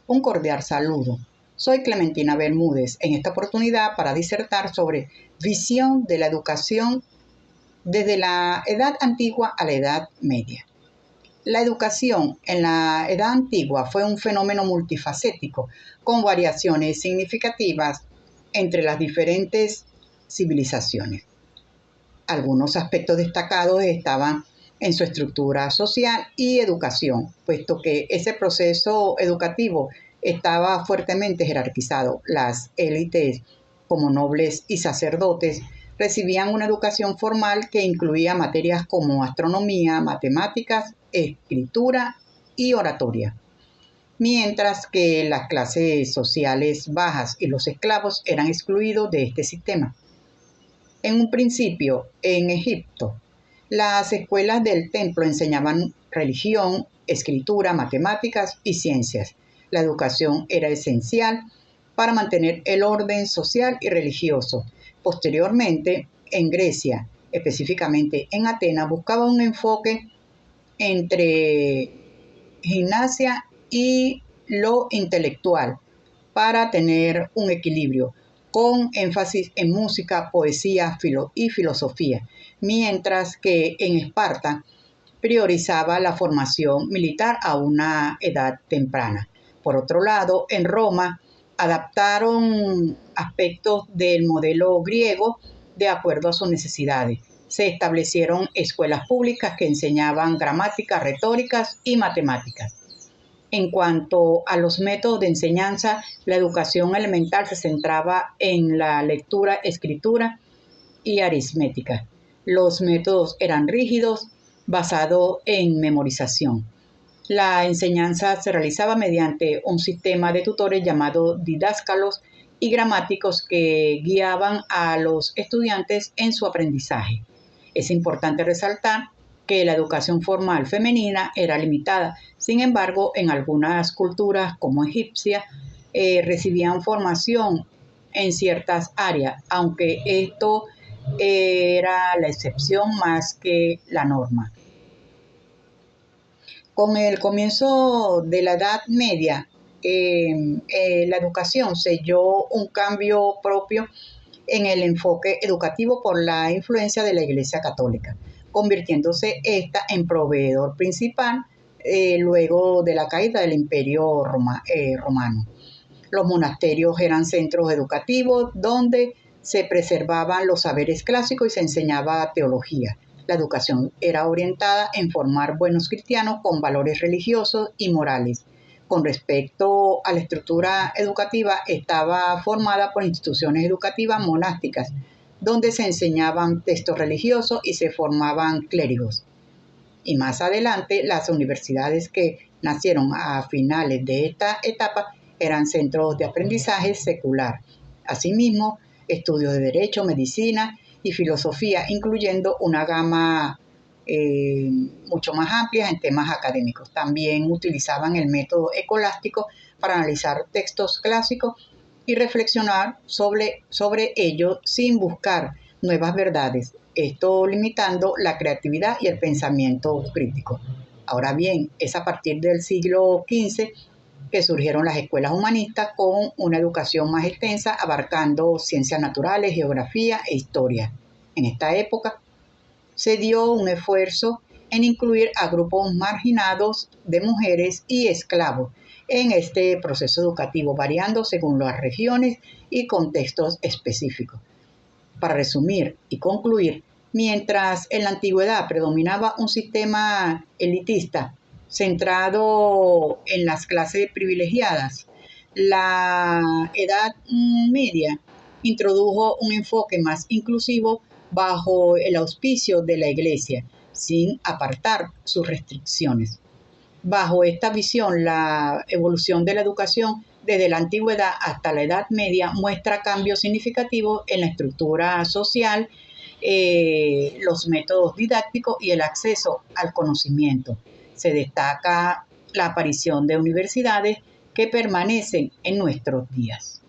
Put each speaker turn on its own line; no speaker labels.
Un cordial saludo. Soy Clementina Bermúdez, en esta oportunidad para disertar sobre visión de la educación desde la edad antigua a la edad media. La educación en la edad antigua fue un fenómeno multifacético, con variaciones significativas entre las diferentes civilizaciones. Algunos aspectos destacados estaban en su estructura social y educación, puesto que ese proceso educativo estaba fuertemente jerarquizado. Las élites, como nobles y sacerdotes, recibían una educación formal que incluía materias como astronomía, matemáticas, escritura y oratoria, mientras que las clases sociales bajas y los esclavos eran excluidos de este sistema. En un principio, en Egipto, las escuelas del templo enseñaban religión, escritura, matemáticas y ciencias. La educación era esencial para mantener el orden social y religioso. Posteriormente, en Grecia, específicamente en Atenas, buscaba un enfoque entre gimnasia y lo intelectual para tener un equilibrio, con énfasis en música, poesía y filosofía, mientras que en Esparta priorizaba la formación militar a una edad temprana. Por otro lado, en Roma adaptaron aspectos del modelo griego de acuerdo a sus necesidades. Se establecieron escuelas públicas que enseñaban gramática, retóricas y matemáticas. En cuanto a los métodos de enseñanza, la educación elemental se centraba en la lectura, escritura y aritmética. Los métodos eran rígidos, basados en memorización. La enseñanza se realizaba mediante un sistema de tutores llamado didáscalos y gramáticos que guiaban a los estudiantes en su aprendizaje. Es importante resaltar que la educación formal femenina era limitada. Sin embargo, en algunas culturas como egipcia, recibían formación en ciertas áreas, aunque esto era la excepción más que la norma. Con el comienzo de la Edad Media, la educación selló un cambio propio en el enfoque educativo por la influencia de la Iglesia Católica, convirtiéndose esta en proveedor principal luego de la caída del Imperio Romano. Los monasterios eran centros educativos donde se preservaban los saberes clásicos y se enseñaba teología. La educación era orientada en formar buenos cristianos con valores religiosos y morales. Con respecto a la estructura educativa, estaba formada por instituciones educativas monásticas, donde se enseñaban textos religiosos y se formaban clérigos. Y más adelante, las universidades que nacieron a finales de esta etapa eran centros de aprendizaje secular. Asimismo, estudios de derecho, medicina y filosofía, incluyendo una gama mucho más amplia en temas académicos. También utilizaban el método escolástico para analizar textos clásicos y reflexionar sobre ellos sin buscar nuevas verdades, esto limitando la creatividad y el pensamiento crítico. Ahora bien, es a partir del siglo XV que surgieron las escuelas humanistas con una educación más extensa, abarcando ciencias naturales, geografía e historia. En esta época se dio un esfuerzo en incluir a grupos marginados de mujeres y esclavos en este proceso educativo, variando según las regiones y contextos específicos. Para resumir y concluir, mientras en la antigüedad predominaba un sistema elitista centrado en las clases privilegiadas, la Edad Media introdujo un enfoque más inclusivo bajo el auspicio de la Iglesia, sin apartar sus restricciones. Bajo esta visión, la evolución de la educación desde la antigüedad hasta la Edad Media muestra cambios significativos en la estructura social, los métodos didácticos y el acceso al conocimiento. Se destaca la aparición de universidades que permanecen en nuestros días.